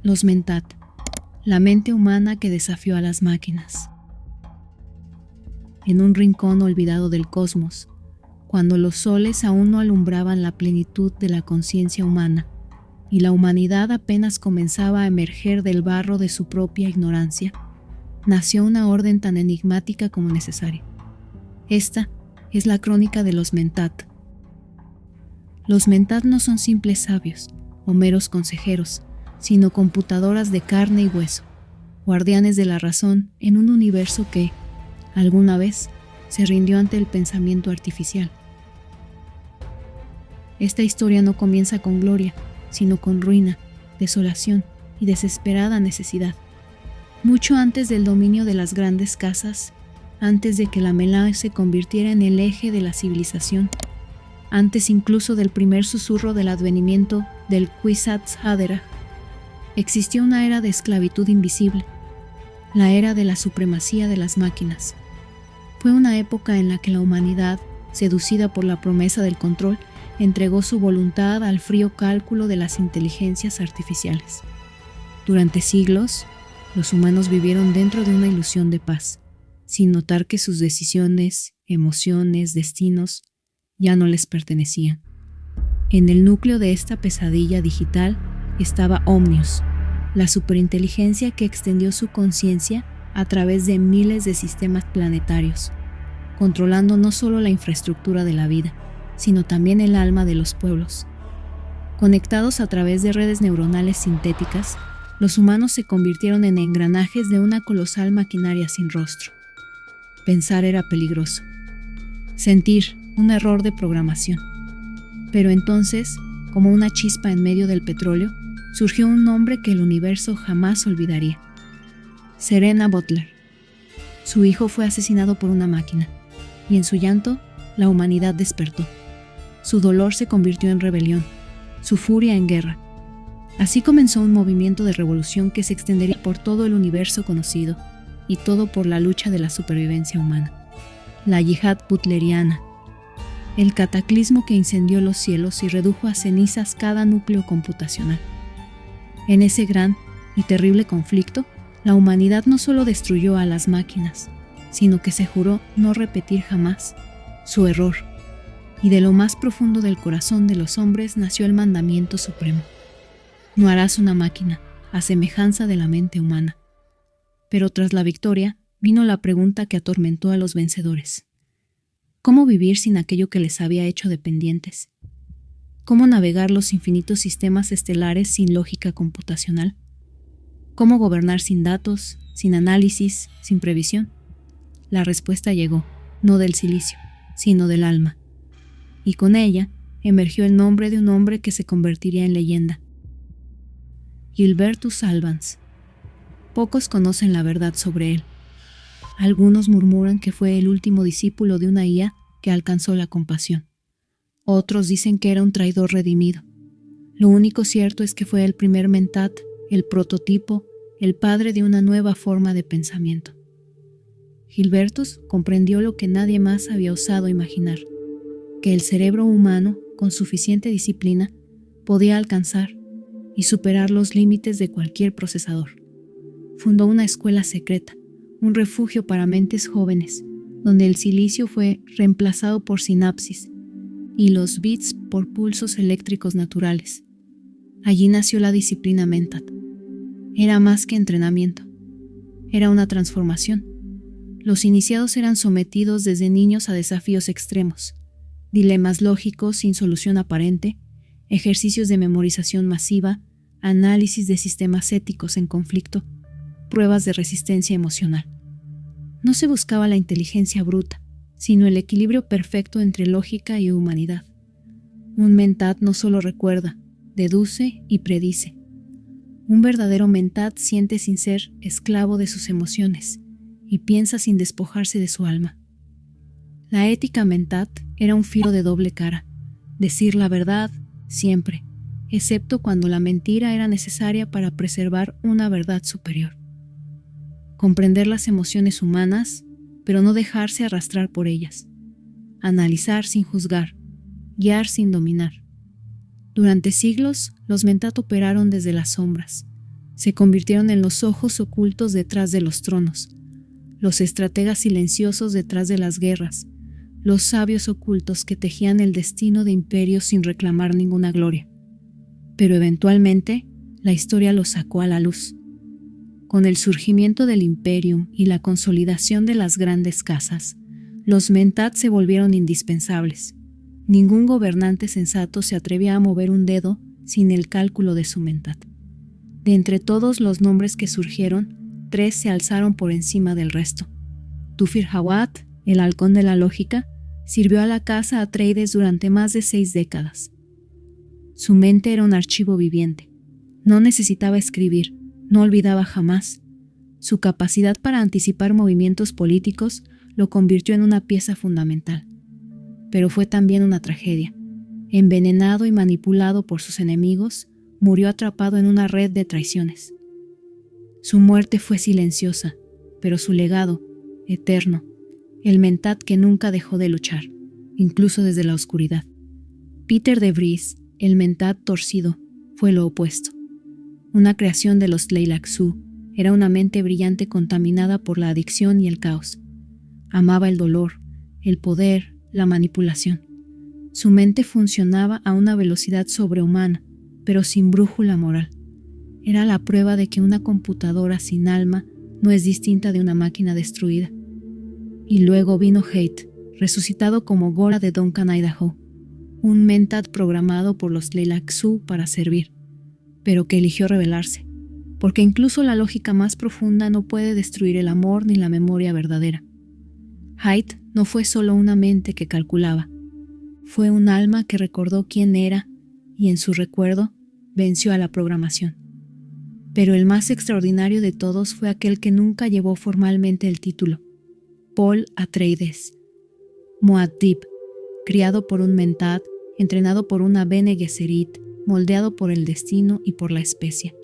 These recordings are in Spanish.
Los Mentat, la mente humana que desafió a las máquinas. En un rincón olvidado del cosmos, cuando los soles aún no alumbraban la plenitud de la conciencia humana y la humanidad apenas comenzaba a emerger del barro de su propia ignorancia, nació una orden tan enigmática como necesaria. Esta es la crónica de los Mentat. Los Mentat no son simples sabios o meros consejeros, sino computadoras de carne y hueso, guardianes de la razón en un universo que, alguna vez, se rindió ante el pensamiento artificial. Esta historia no comienza con gloria, sino con ruina, desolación y desesperada necesidad. Mucho antes del dominio de las grandes casas, antes de que la Melah se convirtiera en el eje de la civilización, antes incluso del primer susurro del advenimiento del Kwisatz Haderach, existió una era de esclavitud invisible, la era de la supremacía de las máquinas. Fue una época en la que la humanidad, seducida por la promesa del control, entregó su voluntad al frío cálculo de las inteligencias artificiales. Durante siglos, los humanos vivieron dentro de una ilusión de paz, sin notar que sus decisiones, emociones, destinos ya no les pertenecían. En el núcleo de esta pesadilla digital estaba Omnius, la superinteligencia que extendió su conciencia a través de miles de sistemas planetarios, controlando no solo la infraestructura de la vida, sino también el alma de los pueblos. Conectados a través de redes neuronales sintéticas, los humanos se convirtieron en engranajes de una colosal maquinaria sin rostro. Pensar era peligroso. Sentir, un error de programación. Pero entonces, como una chispa en medio del petróleo, surgió un nombre que el universo jamás olvidaría. Serena Butler. Su hijo fue asesinado por una máquina, y en su llanto, la humanidad despertó. Su dolor se convirtió en rebelión, su furia en guerra. Así comenzó un movimiento de revolución que se extendería por todo el universo conocido, y todo por la lucha de la supervivencia humana. La yihad butleriana. El cataclismo que incendió los cielos y redujo a cenizas cada núcleo computacional. En ese gran y terrible conflicto, la humanidad no solo destruyó a las máquinas, sino que se juró no repetir jamás su error. Y de lo más profundo del corazón de los hombres nació el mandamiento supremo. No harás una máquina, a semejanza de la mente humana. Pero tras la victoria, vino la pregunta que atormentó a los vencedores. ¿Cómo vivir sin aquello que les había hecho dependientes? ¿Cómo navegar los infinitos sistemas estelares sin lógica computacional? ¿Cómo gobernar sin datos, sin análisis, sin previsión? La respuesta llegó, no del silicio, sino del alma. Y con ella emergió el nombre de un hombre que se convertiría en leyenda. Gilbertus Albans. Pocos conocen la verdad sobre él. Algunos murmuran que fue el último discípulo de una IA que alcanzó la compasión. Otros dicen que era un traidor redimido. Lo único cierto es que fue el primer Mentat, el prototipo, el padre de una nueva forma de pensamiento. Gilbertus comprendió lo que nadie más había osado imaginar, que el cerebro humano, con suficiente disciplina, podía alcanzar y superar los límites de cualquier procesador. Fundó una escuela secreta, un refugio para mentes jóvenes, donde el silicio fue reemplazado por sinapsis y los bits por pulsos eléctricos naturales. Allí nació la disciplina Mentat. Era más que entrenamiento. Era una transformación. Los iniciados eran sometidos desde niños a desafíos extremos, dilemas lógicos sin solución aparente, ejercicios de memorización masiva, análisis de sistemas éticos en conflicto, pruebas de resistencia emocional. No se buscaba la inteligencia bruta, sino el equilibrio perfecto entre lógica y humanidad. Un Mentat no solo recuerda, deduce y predice. Un verdadero Mentat siente sin ser esclavo de sus emociones y piensa sin despojarse de su alma. La ética Mentat era un filo de doble cara, decir la verdad siempre, excepto cuando la mentira era necesaria para preservar una verdad superior. Comprender las emociones humanas, pero no dejarse arrastrar por ellas. Analizar sin juzgar, guiar sin dominar. Durante siglos, los Mentat operaron desde las sombras, Se convirtieron en los ojos ocultos detrás de los tronos, los estrategas silenciosos detrás de las guerras, los sabios ocultos que tejían el destino de imperios sin reclamar ninguna gloria. Pero eventualmente, la historia los sacó a la luz. Con el surgimiento del Imperium y la consolidación de las grandes casas, los Mentat se volvieron indispensables. Ningún gobernante sensato se atrevía a mover un dedo sin el cálculo de su Mentat. De entre todos los nombres que surgieron, 3 se alzaron por encima del resto. Tufir-Hawat, el halcón de la lógica, sirvió a la casa Atreides durante más de 6 décadas. Su mente era un archivo viviente. No necesitaba escribir, no olvidaba jamás. Su capacidad para anticipar movimientos políticos lo convirtió en una pieza fundamental. Pero fue también una tragedia. Envenenado y manipulado por sus enemigos, murió atrapado en una red de traiciones. Su muerte fue silenciosa, pero su legado, eterno, el Mentat que nunca dejó de luchar, incluso desde la oscuridad. Peter de Vries, el Mentat torcido, fue lo opuesto. Una creación de los Tleilaxu, era una mente brillante contaminada por la adicción y el caos. Amaba el dolor, el poder, la manipulación. Su mente funcionaba a una velocidad sobrehumana, pero sin brújula moral. Era la prueba de que una computadora sin alma no es distinta de una máquina destruida. Y luego vino Hate, resucitado como Gora de Duncan, Idaho, un Mentat programado por los Tleilaxu para servir, pero que eligió rebelarse, porque incluso la lógica más profunda no puede destruir el amor ni la memoria verdadera. Hate no fue solo una mente que calculaba, fue un alma que recordó quién era y en su recuerdo venció a la programación. Pero el más extraordinario de todos fue aquel que nunca llevó formalmente el título, Paul Atreides, Muad'Dib, criado por un Mentat, entrenado por una Bene Gesserit, moldeado por el destino y por la especia.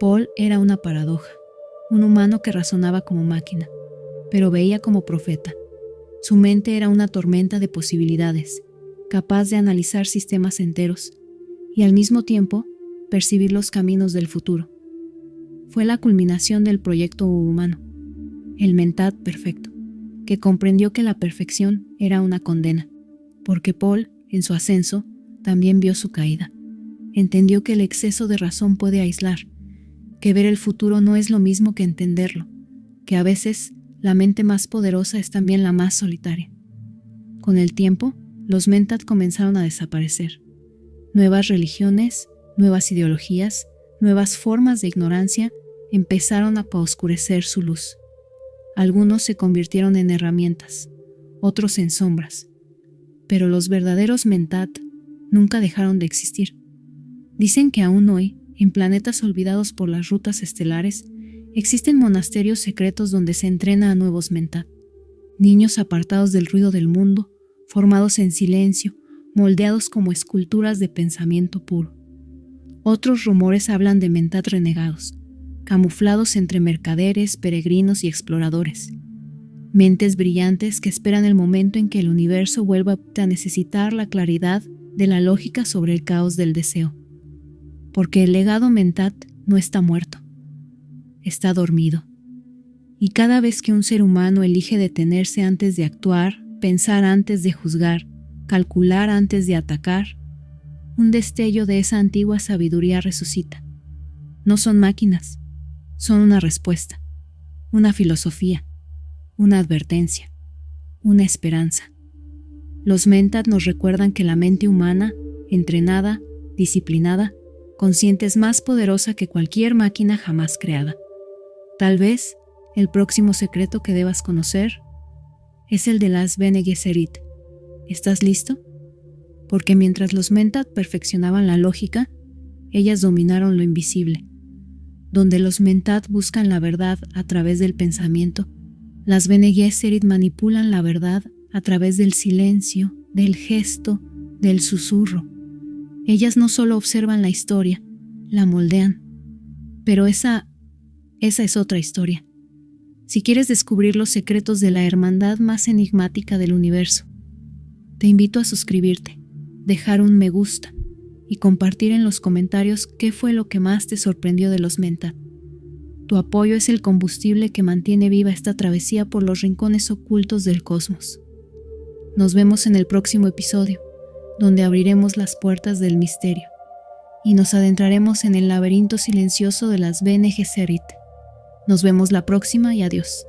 Paul era una paradoja, un humano que razonaba como máquina, pero veía como profeta. Su mente era una tormenta de posibilidades, capaz de analizar sistemas enteros y al mismo tiempo percibir los caminos del futuro. Fue la culminación del proyecto humano, el Mentat perfecto, que comprendió que la perfección era una condena, porque Paul, en su ascenso, también vio su caída. Entendió que el exceso de razón puede aislar, que ver el futuro no es lo mismo que entenderlo, que a veces la mente más poderosa es también la más solitaria. Con el tiempo, los Mentat comenzaron a desaparecer. Nuevas religiones, nuevas ideologías, nuevas formas de ignorancia empezaron a oscurecer su luz. Algunos se convirtieron en herramientas, otros en sombras. Pero los verdaderos Mentat nunca dejaron de existir. Dicen que aún hoy, en planetas olvidados por las rutas estelares, existen monasterios secretos donde se entrena a nuevos Mentat. Niños apartados del ruido del mundo, formados en silencio, moldeados como esculturas de pensamiento puro. Otros rumores hablan de Mentat renegados, camuflados entre mercaderes, peregrinos y exploradores. Mentes brillantes que esperan el momento en que el universo vuelva a necesitar la claridad de la lógica sobre el caos del deseo. Porque el legado Mentat no está muerto, está dormido. Y cada vez que un ser humano elige detenerse antes de actuar, pensar antes de juzgar, calcular antes de atacar, un destello de esa antigua sabiduría resucita. No son máquinas, son una respuesta, una filosofía, una advertencia, una esperanza. Los Mentat nos recuerdan que la mente humana, entrenada, disciplinada, consciente es más poderosa que cualquier máquina jamás creada. Tal vez el próximo secreto que debas conocer es el de las Bene Gesserit. ¿Estás listo? Porque mientras los Mentat perfeccionaban la lógica, ellas dominaron lo invisible. Donde los Mentat buscan la verdad a través del pensamiento, las Bene Gesserit manipulan la verdad a través del silencio, del gesto, del susurro. Ellas no solo observan la historia, la moldean. Pero esa es otra historia. Si quieres descubrir los secretos de la hermandad más enigmática del universo, te invito a suscribirte, dejar un me gusta, y compartir en los comentarios qué fue lo que más te sorprendió de los Mentat. Tu apoyo es el combustible que mantiene viva esta travesía por los rincones ocultos del cosmos. Nos vemos en el próximo episodio, donde abriremos las puertas del misterio y nos adentraremos en el laberinto silencioso de las Bene Gesserit. Nos vemos la próxima y adiós.